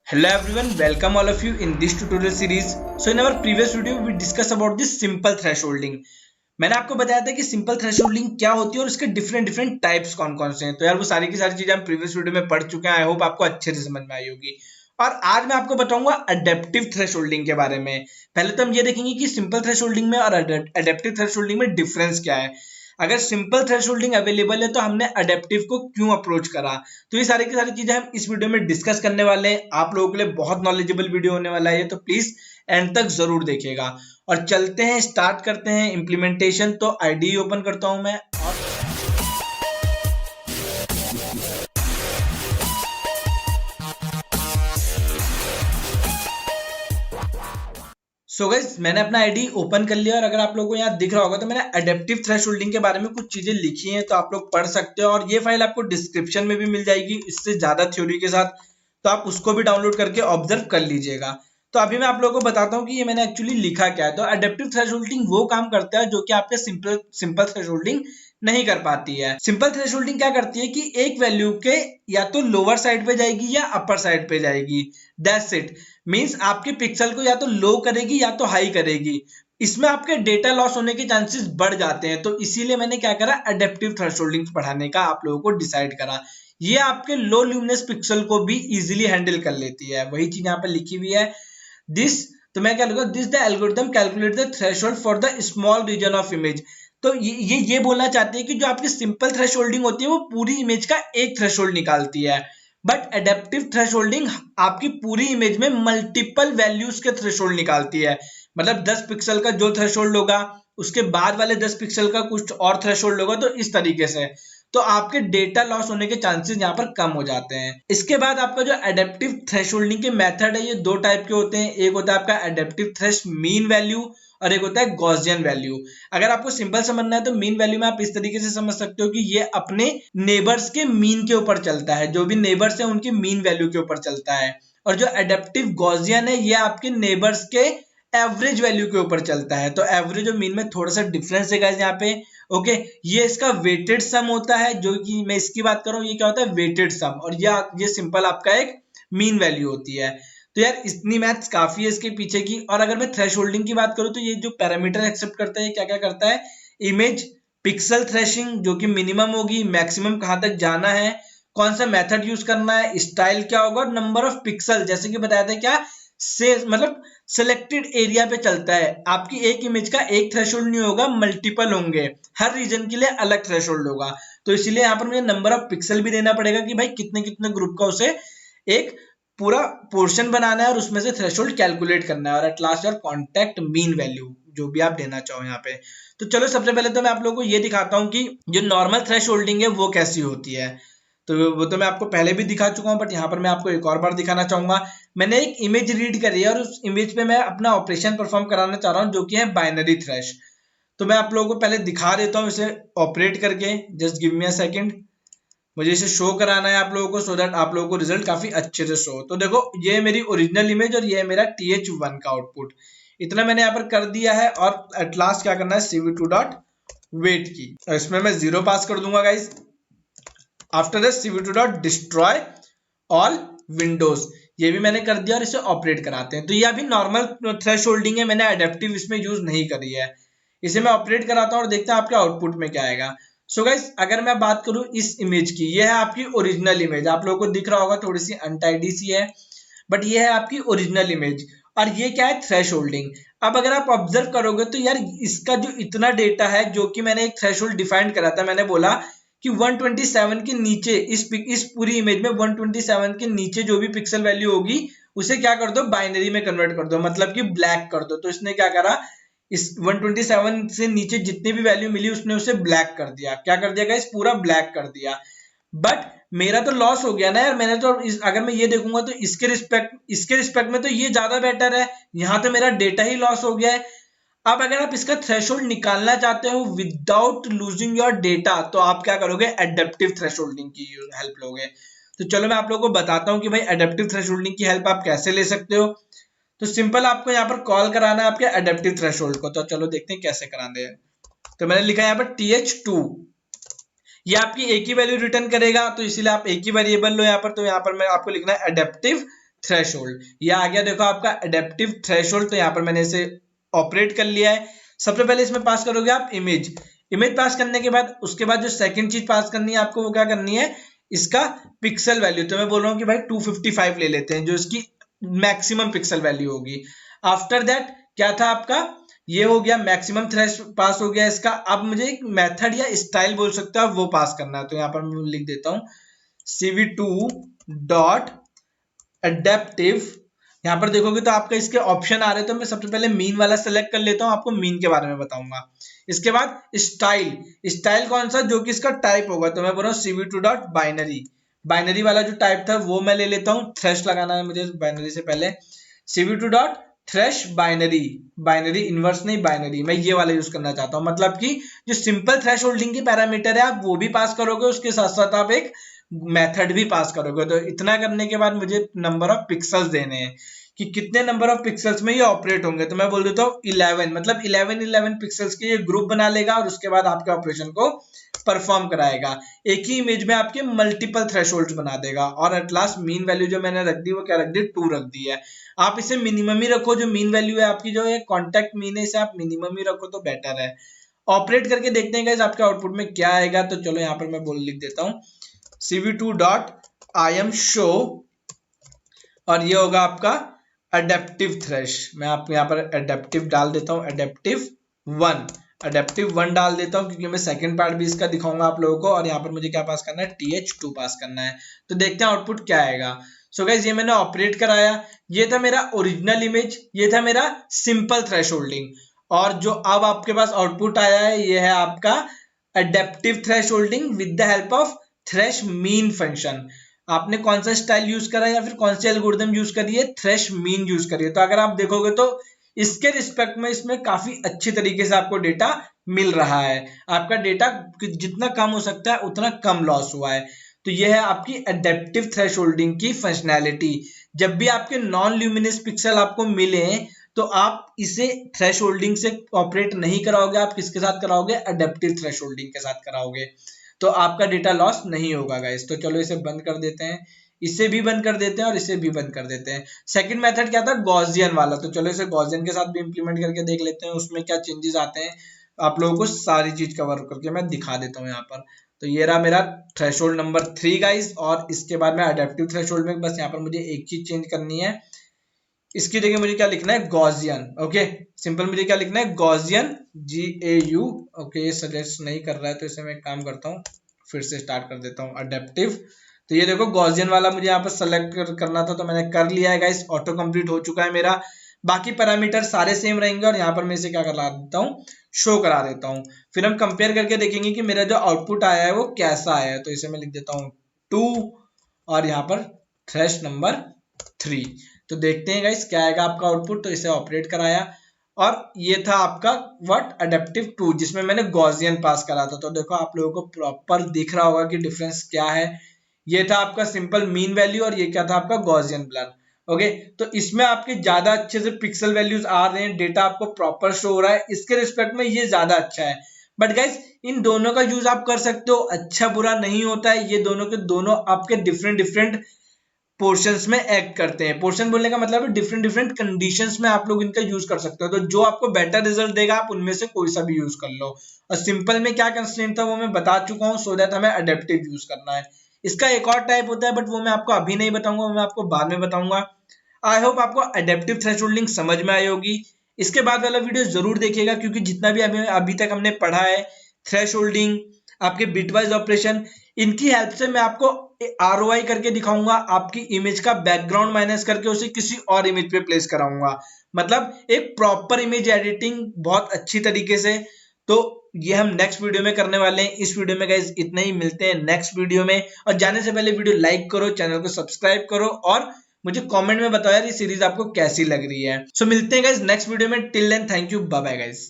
Hello everyone, welcome all of you in this tutorial series. So in our previous video we discussed about this simple thresholding. मैंने आपको बताया था कि simple thresholding क्या होती है और उसके डिफरेंट टाइप्स कौन कौन से हैं। तो यार वो सारी की सारी चीजें हम प्रीवियस वीडियो में पढ़ चुके हैं। आई होप आपको अच्छे से समझ में आई होगी। और आज मैं आपको बताऊंगा अडेप्टिव थ्रेशोल्डिंग के बारे में। पहले तो हम ये देखेंगे कि सिंपल थ्रेशोल्डिंग में और अडेप्टिव थ्रेशोल्डिंग में डिफरेंस क्या है। अगर सिंपल थ्रेशोल्डिंग अवेलेबल है तो हमने अडेप्टिव को क्यों अप्रोच करा। तो ये सारी की सारी चीजें हम इस वीडियो में डिस्कस करने वाले हैं। आप लोगों के लिए बहुत नॉलेजेबल वीडियो होने वाला है, तो प्लीज एंड तक जरूर देखिएगा। और चलते हैं, स्टार्ट करते हैं इम्प्लीमेंटेशन। तो आईडी ओपन करता हूं मैं। और सो गाइस मैंने अपना आईडी ओपन कर लिया और अगर आप लोगों को यहाँ दिख रहा होगा तो मैंने अडेप्टिव थ्रेशोल्डिंग के बारे में कुछ चीजें लिखी हैं, तो आप लोग पढ़ सकते हो। और ये फाइल आपको डिस्क्रिप्शन में भी मिल जाएगी इससे ज्यादा थ्योरी के साथ, तो आप उसको भी डाउनलोड करके ऑब्जर्व कर लीजिएगा। तो अभी मैं आप लोगों को बताता हूँ कि ये मैंने एक्चुअली लिखा क्या है। तो अडेप्टिव थ्रेशोल्डिंग वो काम करता है जो कि आपके सिंपल सिंपल थ्रेशोल्डिंग नहीं कर पाती है। सिंपल थ्रेशोल्डिंग क्या करती है कि एक वैल्यू के या तो लोअर साइड पे जाएगी या अपर साइड पे जाएगी। That's it. मींस आपके पिक्सल को या तो लो करेगी या तो हाई करेगी। इसमें आपके डेटा लॉस होने के चांसेस बढ़ जाते हैं। तो इसीलिए मैंने क्या करा, अडेप्टिव थ्रेशोल्डिंग पढ़ाने का आप लोगों को डिसाइड करा। ये आपके लो ल्यूमिनस पिक्सल को भी इजीली हैंडल कर लेती है। वही चीज यहाँ पे लिखी हुई है। दिस, तो मैं क्या लिखूंगा, this the algorithm calculate the threshold for the small region of image. तो ये बोलना चाहते हैं कि जो आपकी सिंपल थ्रेशोल्डिंग होती है वो पूरी इमेज का एक थ्रेशोल्ड निकालती है, बट एडेप्टिव थ्रेशोल्डिंग आपकी पूरी इमेज में मल्टीपल वैल्यूज के थ्रेशोल्ड निकालती है। मतलब 10 पिक्सल का जो थ्रेशोल्ड होगा उसके बाद वाले 10 पिक्सल का कुछ और थ्रेशोल्ड होगा। तो इस तरीके से तो आपके डेटा लॉस होने के चांसेस यहाँ पर कम हो जाते हैं। इसके बाद आपका जो एडेप्टिव थ्रेशोल्डिंग के मेथड है ये दो टाइप के होते हैं। एक होता है आपका एडेप्टिव थ्रेश मीन वैल्यू और एक होता है गॉसियन वैल्यू। अगर आपको सिंपल समझना है तो मीन वैल्यू में आप इस तरीके से समझ सकते हो कि ये अपने नेबर्स के मीन के ऊपर चलता है। जो भी नेबर्स है उनके मीन वैल्यू के ऊपर चलता है। और जो एडेप्टिव गॉसियन है ये आपके नेबर्स के एवरेज वैल्यू के ऊपर चलता है। तो एवरेज और मीन में थोड़ा सा डिफरेंस है गाइस यहाँ पे। ओके, ये इसका वेटेड सम होता है। जो कि मैं इसकी बात कर रहा हूँ, ये क्या होता है, वेटेड सम। और ये सिंपल आपका एक मीन वैल्यू होती है। तो यार इतनी मैथ्स काफी है इसके पीछे की। और अगर मैं थ्रेशोल्डिंग की बात करूं तो ये जो पैरामीटर एक्सेप्ट करता है क्या क्या करता है, इमेज पिक्सल थ्रेशिंग जो कि मिनिमम होगी, मैक्सिमम कहां तक जाना है, कौन सा मेथड यूज करना है, स्टाइल क्या होगा, और नंबर ऑफ पिक्सल जैसे कि बताया था क्या से मतलब सिलेक्टेड एरिया पे चलता है। आपकी एक इमेज का एक थ्रेशोल्ड नहीं होगा, मल्टीपल होंगे। हर रीजन के लिए अलग थ्रेशोल्ड होगा। तो इसीलिए यहाँ पर मुझे नंबर ऑफ पिक्सल भी देना पड़ेगा कि भाई कितने कितने ग्रुप का उसे एक पूरा पोर्शन बनाना है और उसमें से थ्रेशोल्ड कैलकुलेट करना है। और at last your contact mean value जो भी आप देना चाहो यहाँ पे। तो चलो सबसे पहले तो मैं आप लोगों को ये दिखाता हूँ कि जो नॉर्मल थ्रेशोल्डिंग है वो कैसी होती है। तो वो तो मैं आपको पहले भी दिखा चुका हूँ, बट यहाँ पर मैं आपको एक और बार दिखाना चाहूंगा। मैंने एक इमेज रीड करी है और उस इमेज पे मैं अपना ऑपरेशन परफॉर्म कराना चाह रहा हूँ जो कि है बाइनरी थ्रेश। तो मैं आप लोगों को पहले दिखा देता हूँ इसे ऑपरेट करके। Just give me a second. मुझे इसे शो कराना है आप लोगों को, सो दैट आप लोगों को रिजल्ट काफी अच्छे से शो हो। तो देखो ये है मेरी ओरिजिनल इमेज और ये है मेरा th1 का आउटपुट। इतना मैंने यहाँ पर कर दिया है। और एट लास्ट क्या करना है, cv2 डॉट वेट की, और इसमें मैं 0 पास कर दूंगा guys. After this cv2 dot destroy all Windows, ये भी मैंने कर दिया और इसे ऑपरेट कराते हैं। तो ये अभी नॉर्मल थ्रेशोल्डिंग है, मैंने एडेप्टिव इसमें यूज नहीं करी है। इसे मैं ऑपरेट कराता हूँ और देखते हैं आपके आउटपुट में क्या आएगा। सो गाइस अगर मैं बात करूं इस इमेज की, ये है आपकी ओरिजिनल इमेज। आप लोगों को दिख रहा होगा थोड़ी सी अनटाइडी सी है, बट ये है आपकी ओरिजिनल इमेज। और ये क्या है, थ्रेशोल्डिंग। अब अगर आप ऑब्जर्व करोगे तो यार इसका जो इतना डेटा है जो कि मैंने एक थ्रेशोल्ड डिफाइन करा था, मैंने बोला कि 127 के नीचे इस पूरी इमेज में 127 के नीचे जो भी पिक्सल वैल्यू होगी उसे क्या कर दो, बाइनरी में कन्वर्ट कर दो, मतलब कि ब्लैक कर दो। तो इसने क्या करा, इस 127 से नीचे जितनी भी वैल्यू मिली उसने उसे ब्लैक कर दिया। क्या कर दिया गाइस, पूरा ब्लैक कर दिया। बट मेरा तो लॉस हो गया ना यार। मैंने तो अगर मैं ये देखूंगा तो इसके रिस्पेक्ट में तो ये ज्यादा बेटर है। यहाँ तो मेरा डेटा ही लॉस हो गया है। अब अगर आप इसका थ्रेशोल्ड निकालना चाहते हो विदाउट लूजिंग योर डेटा, तो आप क्या करोगे, एडेप्टिव थ्रेशोल्डिंग की हेल्प लोगे। तो चलो मैं आप लोगों को बताता हूँ कि भाई एडेप्टिव थ्रेशोल्डिंग की हेल्प आप कैसे ले सकते हो। तो सिंपल आपको यहाँ पर कॉल कराना है आपके एडेप्टिव थ्रेशोल्ड को। तो चलो देखते हैं कैसे कराने हैं। तो मैंने लिखा है यहाँ पर th2, ये आपकी एक ही वैल्यू रिटर्न करेगा। तो इसीलिए आप एक ही वेरिएबल लो यहाँ पर। तो यहाँ पर मैं आपको लिखना है एडेप्टिव थ्रेशोल्ड। ये आ गया देखो आपका एडेप्टिव थ्रेशोल्ड। तो यहाँ पर मैंने इसे ऑपरेट कर लिया है। सबसे पहले इसमें पास करोगे आप इमेज। इमेज पास करने के बाद उसके बाद जो सेकंड चीज पास करनी है आपको, वो क्या करनी है, इसका पिक्सल वैल्यू। तो मैं बोल रहा हूँ कि भाई 255 ले लेते हैं, जो इसकी मैक्सिमम पिक्सल वैल्यू होगी। आफ्टर दैट क्या था आपका, ये हो गया मैक्सिमम थ्रेश पास हो गया इसका। अब मुझे एक मेथड या स्टाइल बोल सकते हो आप, वो पास करना है। तो यहाँ पर मैं लिख देता हूँ cv2 डॉट एडेप्टिव। यहाँ पर देखोगे तो आपका इसके ऑप्शन आ रहे हैं, तो मैं सबसे पहले मीन वाला सेलेक्ट कर लेता हूँ, आपको मीन के बारे में बताऊंगा। इसके बाद स्टाइल, स्टाइल कौन सा, जो कि इसका टाइप होगा। तो मैं बोल रहा हूँ cv2 डॉट बाइनरी। बाइनरी वाला जो टाइप था वो मैं ले लेता हूँ, थ्रेश लगाना है मुझे बाइनरी से पहले। cv2 dot thresh binary, binary inverse नहीं, बाइनरी। मैं ये वाला यूज करना चाहता हूँ, मतलब कि जो सिंपल थ्रेश होल्डिंग की पैरामीटर है आप वो भी पास करोगे, उसके साथ साथ आप एक मेथड भी पास करोगे। तो इतना करने के बाद मुझे नंबर ऑफ पिक्सल्स देने हैं कि कितने नंबर ऑफ पिक्सल्स में ये ऑपरेट होंगे। तो मैं बोल देता हूँ 11, मतलब 11 पिक्सल्स के ये ग्रुप बना लेगा और उसके बाद आपके ऑपरेशन को परफॉर्म कराएगा। एक ही इमेज में आपके मल्टीपल थ्रेशोल्ड्स बना देगा। और एट लास्ट मीन वैल्यू जो मैंने रख दी वो क्या रख दी, 2 रख दी है। आप इसे मिनिमम ही रखो, जो मीन वैल्यू है आपकी, जो है कॉन्टेक्ट मीन है, इसे आप मिनिमम ही रखो तो बेटर है। ऑपरेट करके देखते हैं गाइस आपके आउटपुट में क्या आएगा। तो चलो यहाँ पर मैं बोल लिख देता हूँ cv2 डॉट imshow, और ये होगा आपका अडेप्टिव थ्रेश। मैं आपको यहाँ पर अडेप्टिव डाल देता हूँ, अडेप्टिव 1, अडेप्टिव 1 डाल देता हूँ, क्योंकि मैं सेकंड पार्ट भी इसका दिखाऊंगा आप लोगों को। और यहाँ पर मुझे क्या पास करना है, th2 पास करना है। तो देखते हैं आउटपुट क्या आएगा। सो गाइस ये मैंने ऑपरेट कराया, ये था मेरा ओरिजिनल इमेज, ये था मेरा सिंपल थ्रेशोल्डिंग। और जो अब आपके पास आउटपुट आया है, ये है आपका adaptive thresholding with the help of thresh mean function. आपने कौन सा स्टाइल यूज करा या फिर कौन सी एल्गोरिथम यूज करी है, थ्रेश मीन यूज करिए। तो अगर आप देखोगे तो इसके रिस्पेक्ट में इसमें काफी अच्छी तरीके से आपको डेटा मिल रहा है। आपका डेटा जितना कम हो सकता है उतना कम लॉस हुआ है। तो यह है आपकी एडेप्टिव थ्रेशोल्डिंग की फंक्शनैलिटी। जब भी आपके नॉन ल्यूमिनस पिक्सल आपको मिले तो आप इसे थ्रेशोल्डिंग से ऑपरेट नहीं कराओगे, आप किसके साथ कराओगे, एडेप्टिव थ्रेशोल्डिंग के साथ कराओगे। तो आपका डेटा लॉस नहीं होगा गाइस। तो चलो इसे बंद कर देते हैं, इसे भी बंद कर देते हैं और इसे भी बंद कर देते हैं। सेकंड मेथड क्या था, गॉसियन वाला। तो चलो इसे गॉसियन के साथ भी इंप्लीमेंट करके देख लेते हैं, उसमें क्या चेंजेस आते हैं। आप लोगों को सारी चीज कवर करके मैं दिखा देता हूँ यहाँ पर। तो ये रहा मेरा थ्रेशोल्ड नंबर 3 गाइस। और इसके बाद में अडेप्टिव थ्रेशोल्ड में बस यहाँ पर मुझे एक चीज चेंज करनी है, इसकी जगह मुझे क्या लिखना है, गॉसियन। ओके, सिंपल मुझे क्या लिखना है, गॉसियन, GAU। ओके, ये सजेस्ट नहीं कर रहा है, तो इसे मैं एक काम करता हूँ, फिर से स्टार्ट कर देता हूँ, अडेप्टिव। तो ये देखो गॉसियन वाला मुझे यहाँ पर सेलेक्ट करना था, तो मैंने कर लिया है गाइस, ऑटो कंप्लीट हो चुका है मेरा। बाकी पैरामीटर सारे सेम रहेंगे। और यहाँ पर मैं इसे क्या करा देता हूँ, शो करा देता हूँ। फिर हम कंपेयर करके देखेंगे कि मेरा जो आउटपुट आया है वो कैसा आया है। तो इसे मैं लिख देता हूँ 2 और यहाँ पर थ्रेश नंबर 3। तो देखते हैं गाइस क्या आएगा आपका आउटपुट। तो इसे ऑपरेट कराया और ये था आपका व्हाट, अडेप्टिव 2, जिसमें मैंने गॉसियन पास करा था। तो देखो आप लोगों को प्रॉपर दिख रहा होगा कि डिफरेंस क्या है। ये था आपका सिंपल मीन वैल्यू और ये क्या था आपका गॉसियन ब्लर। ओके, तो इसमें आपके ज्यादा अच्छे से पिक्सल वैल्यूज आ रहे हैं, डेटा आपको प्रॉपर शो हो रहा है, इसके रिस्पेक्ट में ये ज्यादा अच्छा है। बट गाइस इन दोनों का यूज आप कर सकते हो, अच्छा बुरा नहीं होता है। ये दोनों के दोनों आपके डिफरेंट डिफरेंट पोर्शंस में एक्ट करते हैं। पोर्शन बोलने का मतलब है डिफरेंट डिफरेंट कंडीशंस में आप लोग इनका यूज कर सकते हो। तो जो आपको बेटर रिजल्ट देगा आप उनमें से कोई सा भी यूज कर लो। और सिंपल में क्या कंस्ट्रेंट था वो मैं बता चुका हूँ, सो दैट हमें अडेप्टिव यूज करना है। इसका एक और टाइप होता है बट वो मैं आपको अभी नहीं बताऊंगा, वो मैं आपको बाद में बताऊंगा। आई होप आपको अडेप्टिव थ्रेशोल्डिंग समझ में आई होगी। इसके बाद वाला वीडियो जरूर देखिएगा, क्योंकि जितना भी अभी तक हमने पढ़ा है, थ्रेशोल्डिंग, आपके बिटवाइज ऑपरेशन, इनकी हेल्प से मैं आपको ROI करके दिखाऊंगा, आपकी इमेज का बैकग्राउंड माइनस करके उसे किसी और इमेज पे प्लेस कराऊंगा। मतलब एक प्रॉपर इमेज एडिटिंग बहुत अच्छी तरीके से। तो ये हम नेक्स्ट वीडियो में करने वाले हैं। इस वीडियो में गाइस इतना ही, मिलते हैं नेक्स्ट वीडियो में। और जाने से पहले वीडियो लाइक करो, चैनल को सब्सक्राइब करो और मुझे कमेंट में बताओ यार ये सीरीज आपको कैसी लग रही है। सो मिलते हैं गाइस नेक्स्ट वीडियो में। Till then thank you, bye bye guys.